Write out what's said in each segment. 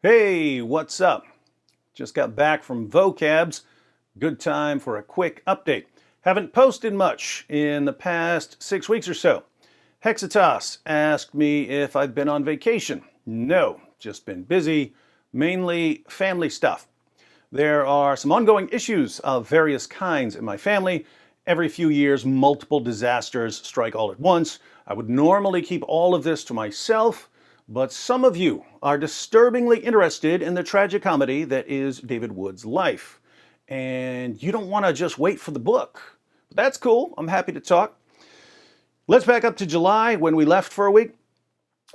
Hey, what's up? Just got back from vocabs. Good time for a quick update. Haven't posted much in the past 6 weeks or so. Hexitas asked me if I've been on vacation. No, just been busy, mainly family stuff. There are some ongoing issues of various kinds in my family. Every few years, multiple disasters strike all at once. I would normally keep all of this to myself, but some of you are disturbingly interested in the tragicomedy that is David Wood's life. And you don't want to just wait for the book. But that's cool. I'm happy to talk. Let's back up to July when we left for a week.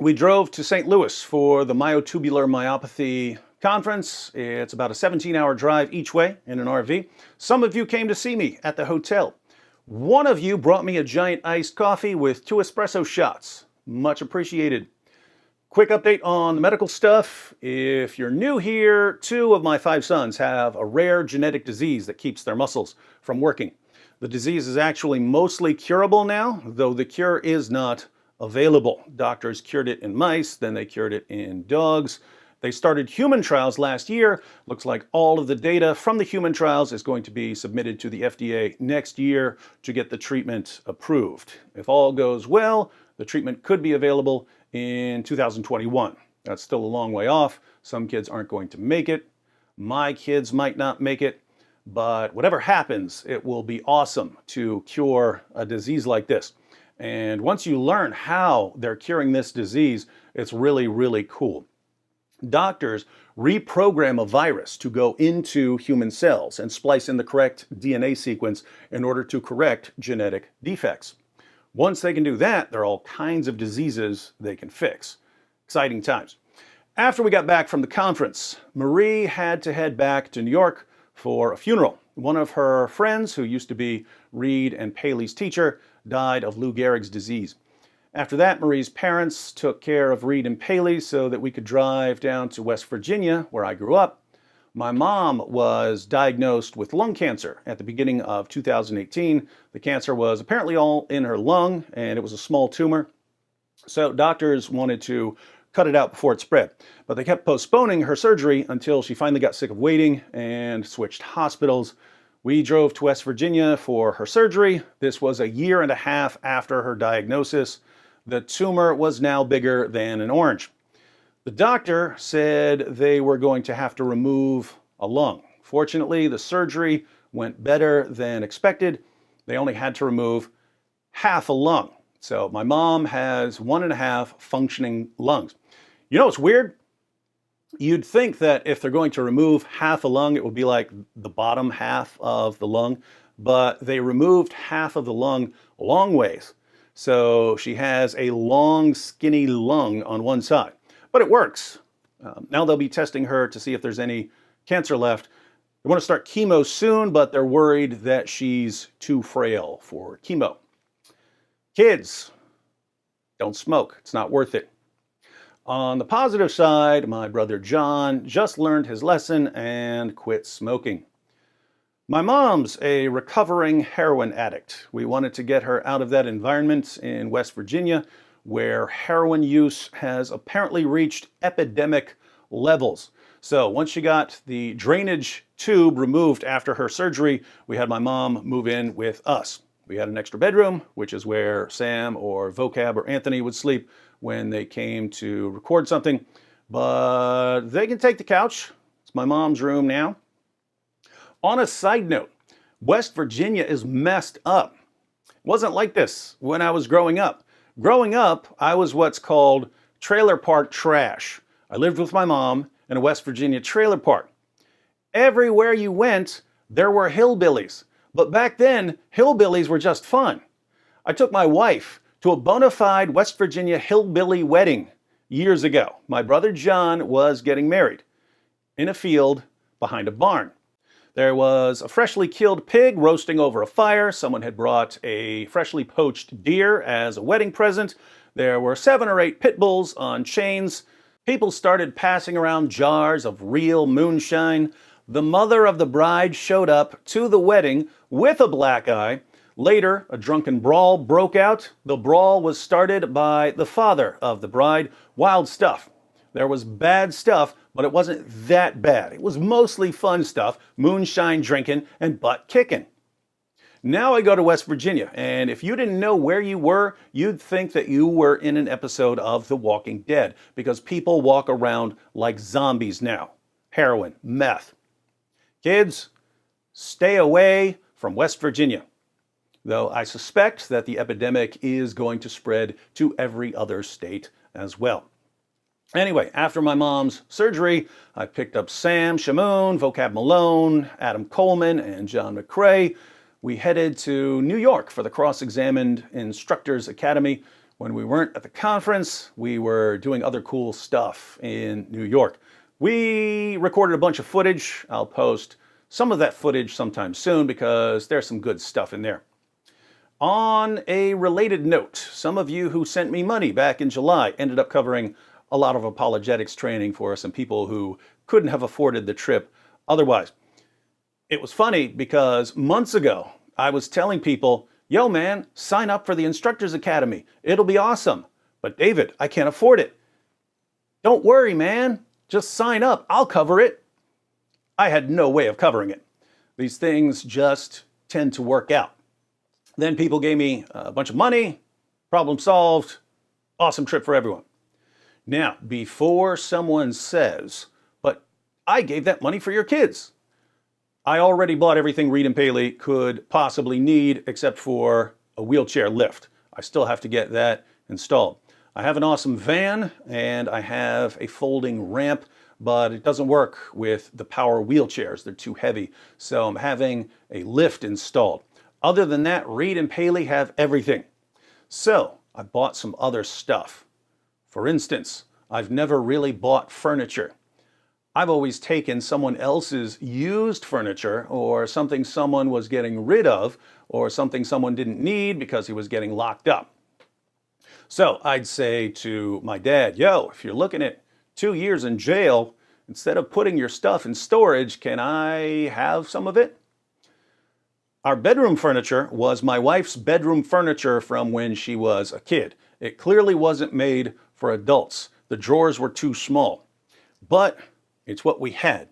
We drove to St. Louis for the Myotubular Myopathy conference. It's about a 17-hour drive each way in an RV. Some of you came to see me at the hotel. One of you brought me a giant iced coffee with 2 espresso shots. Much appreciated. Quick update on the medical stuff. If you're new here, 2 of my 5 sons have a rare genetic disease that keeps their muscles from working. The disease is actually mostly curable now, though the cure is not available. Doctors cured it in mice, then they cured it in dogs. They started human trials last year. Looks like all of the data from the human trials is going to be submitted to the FDA next year to get the treatment approved. If all goes well, the treatment could be available in 2021. That's still a long way off. Some kids aren't going to make it. My kids might not make it. But whatever happens, it will be awesome to cure a disease like this. And once you learn how they're curing this disease, it's really, really cool. Doctors reprogram a virus to go into human cells and splice in the correct DNA sequence in order to correct genetic defects. Once they can do that, there are all kinds of diseases they can fix. Exciting times. After we got back from the conference, Marie had to head back to New York for a funeral. One of her friends, who used to be Reed and Paley's teacher, died of Lou Gehrig's disease. After that, Marie's parents took care of Reed and Paley so that we could drive down to West Virginia, where I grew up. My mom was diagnosed with lung cancer at the beginning of 2018. The cancer was apparently all in her lung, and it was a small tumor. So doctors wanted to cut it out before it spread. But they kept postponing her surgery until she finally got sick of waiting and switched hospitals. We drove to West Virginia for her surgery. This was 1.5 years after her diagnosis. The tumor was now bigger than an orange. The doctor said they were going to have to remove a lung. Fortunately, the surgery went better than expected. They only had to remove half a lung. So my mom has 1.5 functioning lungs. You know what's weird? You'd think that if they're going to remove half a lung, it would be like the bottom half of the lung, but they removed half of the lung long ways. So she has a long, skinny lung on one side, but it works. Now they'll be testing her to see if there's any cancer left. They want to start chemo soon, but they're worried that she's too frail for chemo. Kids, don't smoke. It's not worth it. On the positive side, my brother John just learned his lesson and quit smoking. My mom's a recovering heroin addict. We wanted to get her out of that environment in West Virginia, where heroin use has apparently reached epidemic levels. So once she got the drainage tube removed after her surgery, we had my mom move in with us. We had an extra bedroom, which is where Sam or Vocab or Anthony would sleep when they came to record something. But they can take the couch. It's my mom's room now. On a side note, West Virginia is messed up. It wasn't like this when I was growing up. Growing up, I was what's called trailer park trash. I lived with my mom in a West Virginia trailer park. Everywhere you went, there were hillbillies. But back then, hillbillies were just fun. I took my wife to a bona fide West Virginia hillbilly wedding years ago. My brother John was getting married in a field behind a barn. There was a freshly killed pig roasting over a fire. Someone had brought a freshly poached deer as a wedding present. There were 7 or 8 pit bulls on chains. People started passing around jars of real moonshine. The mother of the bride showed up to the wedding with a black eye. Later, a drunken brawl broke out. The brawl was started by the father of the bride. Wild stuff. There was bad stuff, but it wasn't that bad. It was mostly fun stuff, moonshine drinking and butt kicking. Now I go to West Virginia, and if you didn't know where you were, you'd think that you were in an episode of The Walking Dead, because people walk around like zombies now. Heroin, meth. Kids, stay away from West Virginia. Though I suspect that the epidemic is going to spread to every other state as well. Anyway, after my mom's surgery, I picked up Sam Shamoon, Vocab Malone, Adam Coleman, and John McCrae. We headed to New York for the Cross-Examined Instructors Academy. When we weren't at the conference, we were doing other cool stuff in New York. We recorded a bunch of footage. I'll post some of that footage sometime soon because there's some good stuff in there. On a related note, some of you who sent me money back in July ended up covering a lot of apologetics training for some people who couldn't have afforded the trip otherwise. It was funny because months ago, I was telling people, yo man, sign up for the Instructors Academy. It'll be awesome. But David, I can't afford it. Don't worry, man. Just sign up. I'll cover it. I had no way of covering it. These things just tend to work out. Then people gave me a bunch of money. Problem solved. Awesome trip for everyone. Now, before someone says, but I gave that money for your kids. I already bought everything Reed and Paley could possibly need except for a wheelchair lift. I still have to get that installed. I have an awesome van and I have a folding ramp, but it doesn't work with the power wheelchairs. They're too heavy. So I'm having a lift installed. Other than that, Reed and Paley have everything. So I bought some other stuff. For instance, I've never really bought furniture. I've always taken someone else's used furniture or something someone was getting rid of or something someone didn't need because he was getting locked up. So I'd say to my dad, yo, if you're looking at 2 years in jail, instead of putting your stuff in storage, can I have some of it? Our bedroom furniture was my wife's bedroom furniture from when she was a kid. It clearly wasn't made for adults. The drawers were too small. But it's what we had.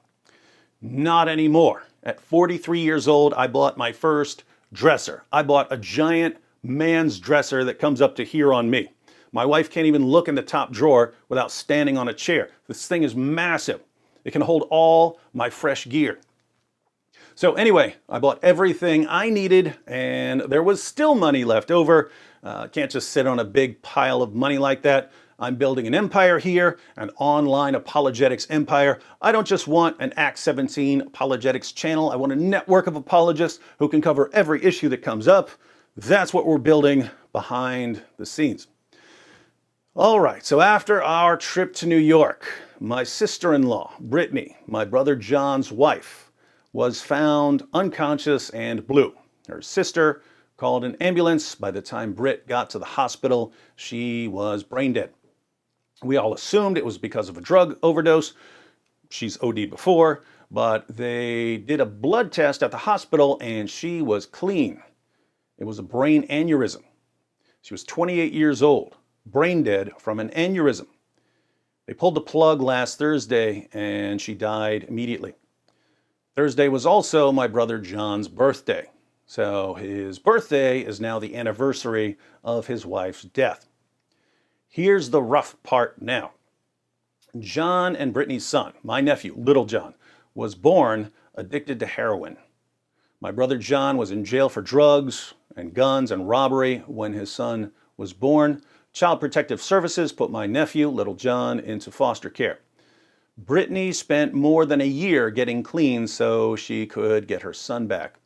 Not anymore. At 43 years old, I bought my first dresser. I bought a giant man's dresser that comes up to here on me. My wife can't even look in the top drawer without standing on a chair. This thing is massive. It can hold all my fresh gear. So anyway, I bought everything I needed and there was still money left over. Can't just sit on a big pile of money like that. I'm building an empire here, an online apologetics empire. I don't just want an Act 17 apologetics channel. I want a network of apologists who can cover every issue that comes up. That's what we're building behind the scenes. All right, so after our trip to New York, my sister-in-law, Brittany, my brother John's wife, was found unconscious and blue. Her sister called an ambulance. By the time Britt got to the hospital, she was brain dead. We all assumed it was because of a drug overdose. She's OD'd before, but they did a blood test at the hospital and she was clean. It was a brain aneurysm. She was 28 years old, brain dead from an aneurysm. They pulled the plug last Thursday and she died immediately. Thursday was also my brother John's birthday. So his birthday is now the anniversary of his wife's death. Here's the rough part now. John and Brittany's son, my nephew, Little John, was born addicted to heroin. My brother John was in jail for drugs and guns and robbery when his son was born. Child Protective Services put my nephew, Little John, into foster care. Brittany spent more than a year getting clean so she could get her son back.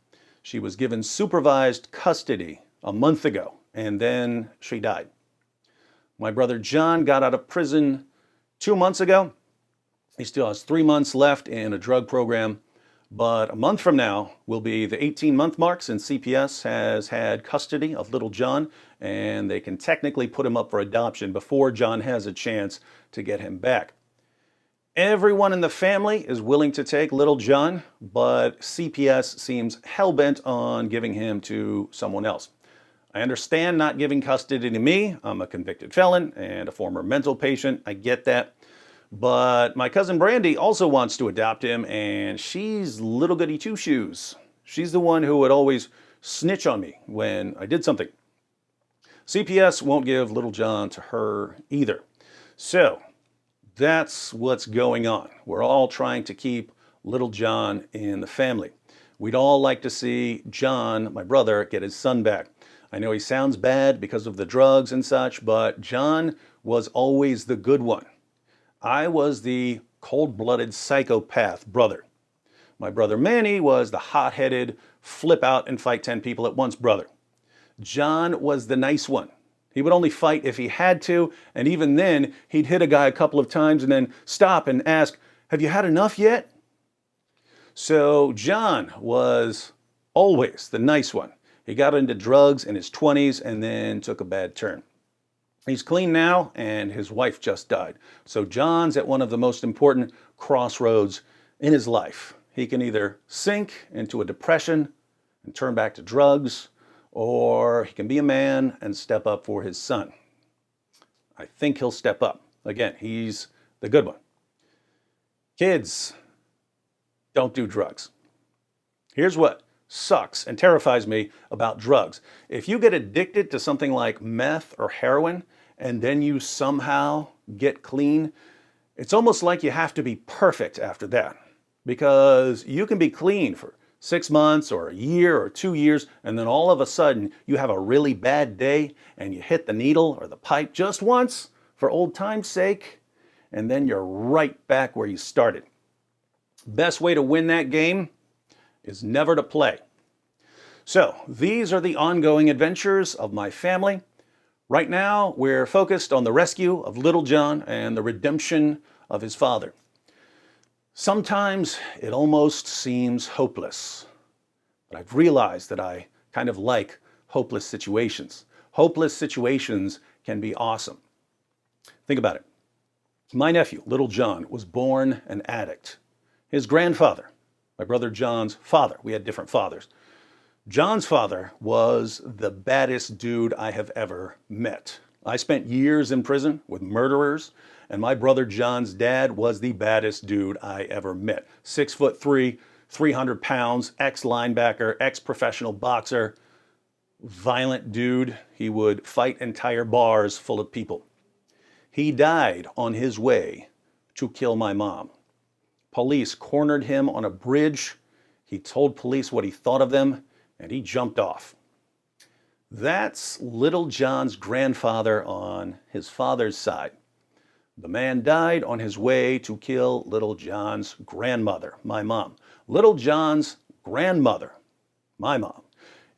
She was given supervised custody a month ago, and then she died. My brother John got out of prison 2 months ago. He still has 3 months left in a drug program, but a month from now will be the 18-month mark since CPS has had custody of Little John, and they can technically put him up for adoption before John has a chance to get him back. Everyone in the family is willing to take Little John, but CPS seems hell-bent on giving him to someone else. I understand not giving custody to me. I'm a convicted felon and a former mental patient. I get that. But my cousin Brandy also wants to adopt him, and she's little goody two shoes. She's the one who would always snitch on me when I did something. CPS won't give little John to her either. So that's what's going on. We're all trying to keep little John in the family. We'd all like to see John, my brother, get his son back. I know he sounds bad because of the drugs and such, but John was always the good one. I was the cold-blooded psychopath brother. My brother Manny was the hot-headed, flip out and fight 10 people at once brother. John was the nice one. He would only fight if he had to, and even then, he'd hit a guy a couple of times and then stop and ask, "Have you had enough yet?" So John was always the nice one. He got into drugs in his 20s and then took a bad turn. He's clean now, and his wife just died. So John's at one of the most important crossroads in his life. He can either sink into a depression and turn back to drugs, or he can be a man and step up for his son. I think he'll step up. Again, he's the good one. Kids, don't do drugs. Here's what sucks and terrifies me about drugs. If you get addicted to something like meth or heroin and then you somehow get clean, it's almost like you have to be perfect after that, because you can be clean for 6 months or a year or 2 years, and then all of a sudden you have a really bad day and you hit the needle or the pipe just once for old time's sake, and then you're right back where you started. Best way to win that game is never to play. So these are the ongoing adventures of my family. Right now, we're focused on the rescue of little John and the redemption of his father. Sometimes it almost seems hopeless, but I've realized that I kind of like hopeless situations. Hopeless situations can be awesome. Think about it. My nephew, little John, was born an addict. His grandfather, my brother John's father, we had different fathers. John's father was the baddest dude I have ever met. I spent years in prison with murderers, and my brother John's dad was the baddest dude I ever met. 6'3", 300 pounds, ex-linebacker, ex-professional boxer, violent dude. He would fight entire bars full of people. He died on his way to kill my mom. Police cornered him on a bridge. He told police what he thought of them, and he jumped off. That's little John's grandfather on his father's side. The man died on his way to kill little John's grandmother, my mom. Little John's grandmother, my mom,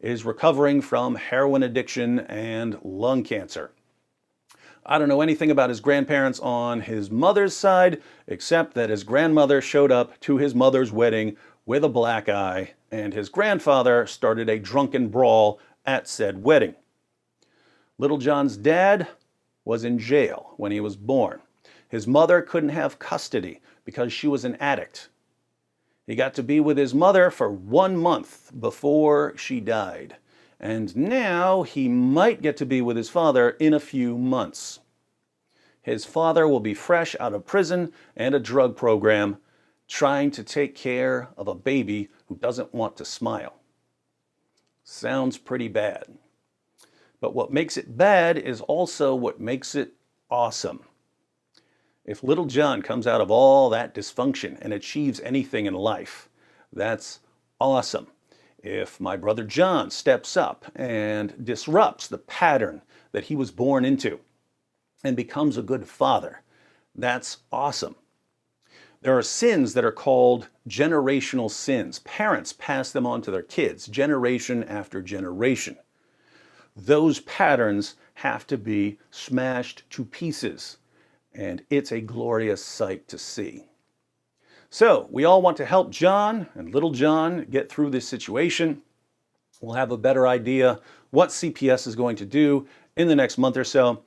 is recovering from heroin addiction and lung cancer. I don't know anything about his grandparents on his mother's side, except that his grandmother showed up to his mother's wedding with a black eye, and his grandfather started a drunken brawl at said wedding. Little John's dad was in jail when he was born. His mother couldn't have custody because she was an addict. He got to be with his mother for 1 month before she died. And now he might get to be with his father in a few months. His father will be fresh out of prison and a drug program, trying to take care of a baby who doesn't want to smile. Sounds pretty bad. But what makes it bad is also what makes it awesome. If little John comes out of all that dysfunction and achieves anything in life, that's awesome. If my brother John steps up and disrupts the pattern that he was born into and becomes a good father, that's awesome. There are sins that are called generational sins. Parents pass them on to their kids, generation after generation. Those patterns have to be smashed to pieces, and it's a glorious sight to see. So we all want to help John and little John get through this situation. We'll have a better idea what CPS is going to do in the next month or so.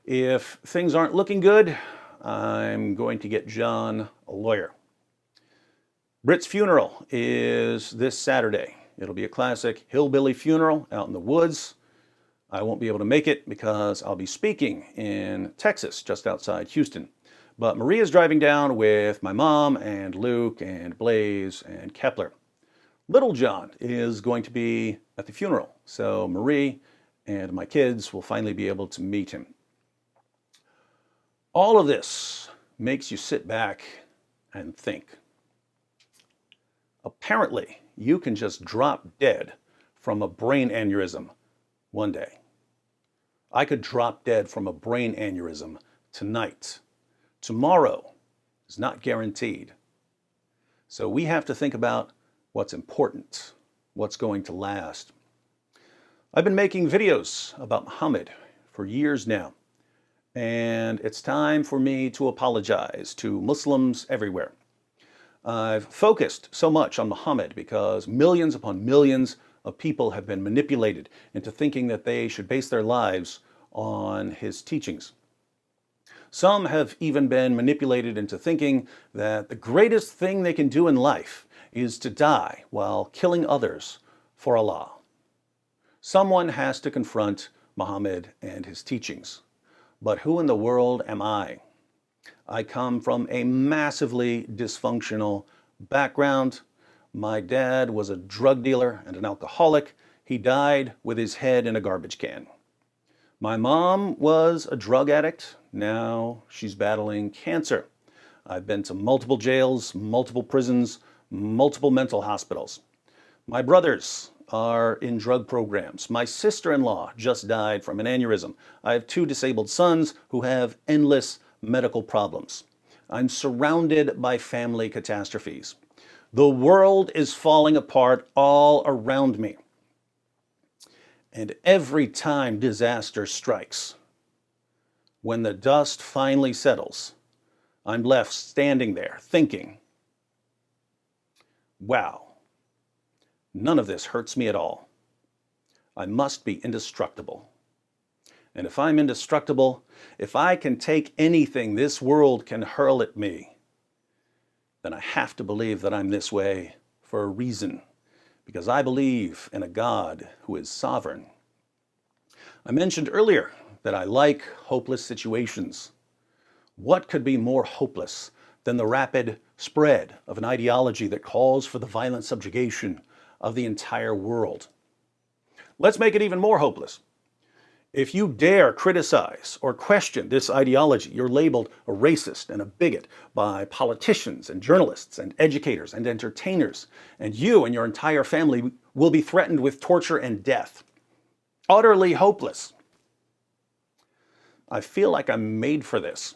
If things aren't looking good, I'm going to get John a lawyer. Britt's funeral is this Saturday. It'll be a classic hillbilly funeral out in the woods. I won't be able to make it because I'll be speaking in Texas, just outside Houston. But Maria's driving down with my mom and Luke and Blaze and Kepler. Little John is going to be at the funeral, so Marie and my kids will finally be able to meet him. All of this makes you sit back and think. Apparently, you can just drop dead from a brain aneurysm one day. I could drop dead from a brain aneurysm tonight. Tomorrow is not guaranteed. So we have to think about what's important, what's going to last. I've been making videos about Muhammad for years now, and it's time for me to apologize to Muslims everywhere. I've focused so much on Muhammad because millions upon millions of people have been manipulated into thinking that they should base their lives on his teachings. Some have even been manipulated into thinking that the greatest thing they can do in life is to die while killing others for Allah. Someone has to confront Muhammad and his teachings. But who in the world am I? I come from a massively dysfunctional background. My dad was a drug dealer and an alcoholic. He died with his head in a garbage can. My mom was a drug addict. Now she's battling cancer. I've been to multiple jails, multiple prisons, multiple mental hospitals. My brothers are in drug programs. My sister-in-law just died from an aneurysm. I have 2 disabled sons who have endless medical problems. I'm surrounded by family catastrophes. The world is falling apart all around me. And every time disaster strikes, when the dust finally settles, I'm left standing there thinking, wow, none of this hurts me at all. I must be indestructible. And if I'm indestructible, if I can take anything this world can hurl at me, then I have to believe that I'm this way for a reason, because I believe in a God who is sovereign. I mentioned earlier that I like hopeless situations. What could be more hopeless than the rapid spread of an ideology that calls for the violent subjugation of the entire world? Let's make it even more hopeless. If you dare criticize or question this ideology, you're labeled a racist and a bigot by politicians and journalists and educators and entertainers, and you and your entire family will be threatened with torture and death. Utterly hopeless. I feel like I'm made for this.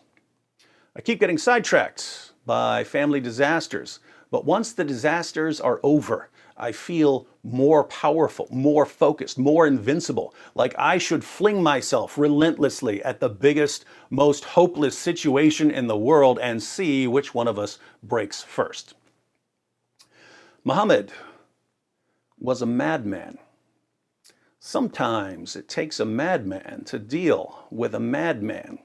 I keep getting sidetracked by family disasters, but once the disasters are over, I feel more powerful, more focused, more invincible, like I should fling myself relentlessly at the biggest, most hopeless situation in the world and see which one of us breaks first. Muhammad was a madman. Sometimes it takes a madman to deal with a madman.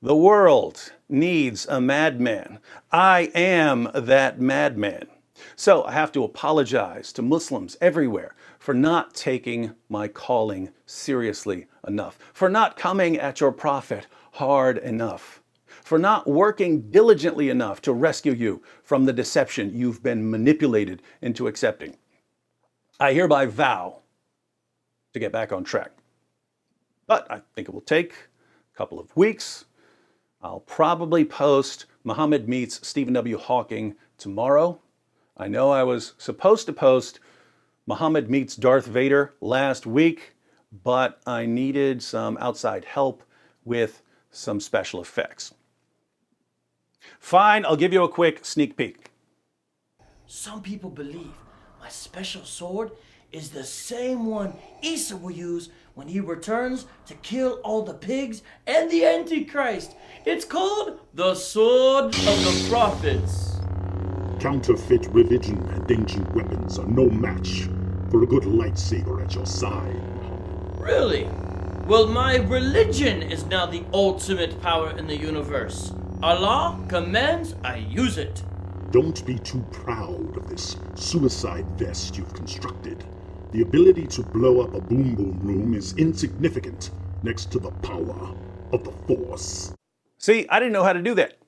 The world needs a madman. I am that madman. So I have to apologize to Muslims everywhere for not taking my calling seriously enough, for not coming at your prophet hard enough, for not working diligently enough to rescue you from the deception you've been manipulated into accepting. I hereby vow to get back on track. But I think it will take a couple of weeks. I'll probably post Muhammad Meets Stephen W. Hawking tomorrow. I know I was supposed to post Muhammad Meets Darth Vader last week, but I needed some outside help with some special effects. Fine, I'll give you a quick sneak peek. Some people believe my special sword is the same one Isa will use when he returns to kill all the pigs and the Antichrist. It's called the Sword of the Prophets. Counterfeit religion and ancient weapons are no match for a good lightsaber at your side. Really? Well, my religion is now the ultimate power in the universe. Allah commands I use it. Don't be too proud of this suicide vest you've constructed. The ability to blow up a boom boom room is insignificant next to the power of the Force. See, I didn't know how to do that.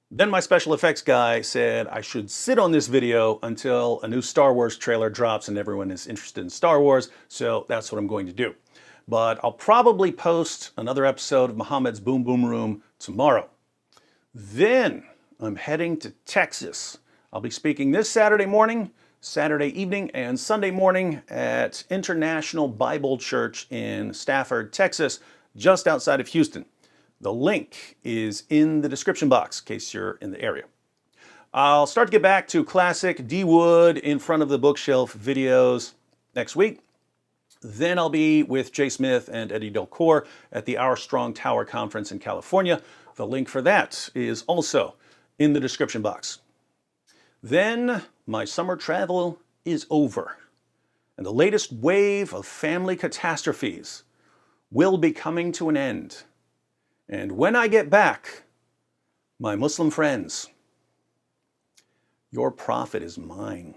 Then my special effects guy said I should sit on this video until a new Star Wars trailer drops and everyone is interested in Star Wars, so that's what I'm going to do. But I'll probably post another episode of Muhammad's Boom Boom Room tomorrow. Then I'm heading to Texas. I'll be speaking this Saturday morning, Saturday evening, and Sunday morning at International Bible Church in Stafford, Texas, just outside of Houston. The link is in the description box in case you're in the area. I'll start to get back to classic D Wood in front of the bookshelf videos next week. Then I'll be with Jay Smith and Eddie Delcourt at the Our Strong Tower Conference in California. The link for that is also in the description box. Then my summer travel is over, and the latest wave of family catastrophes will be coming to an end. And when I get back, my Muslim friends, your prophet is mine.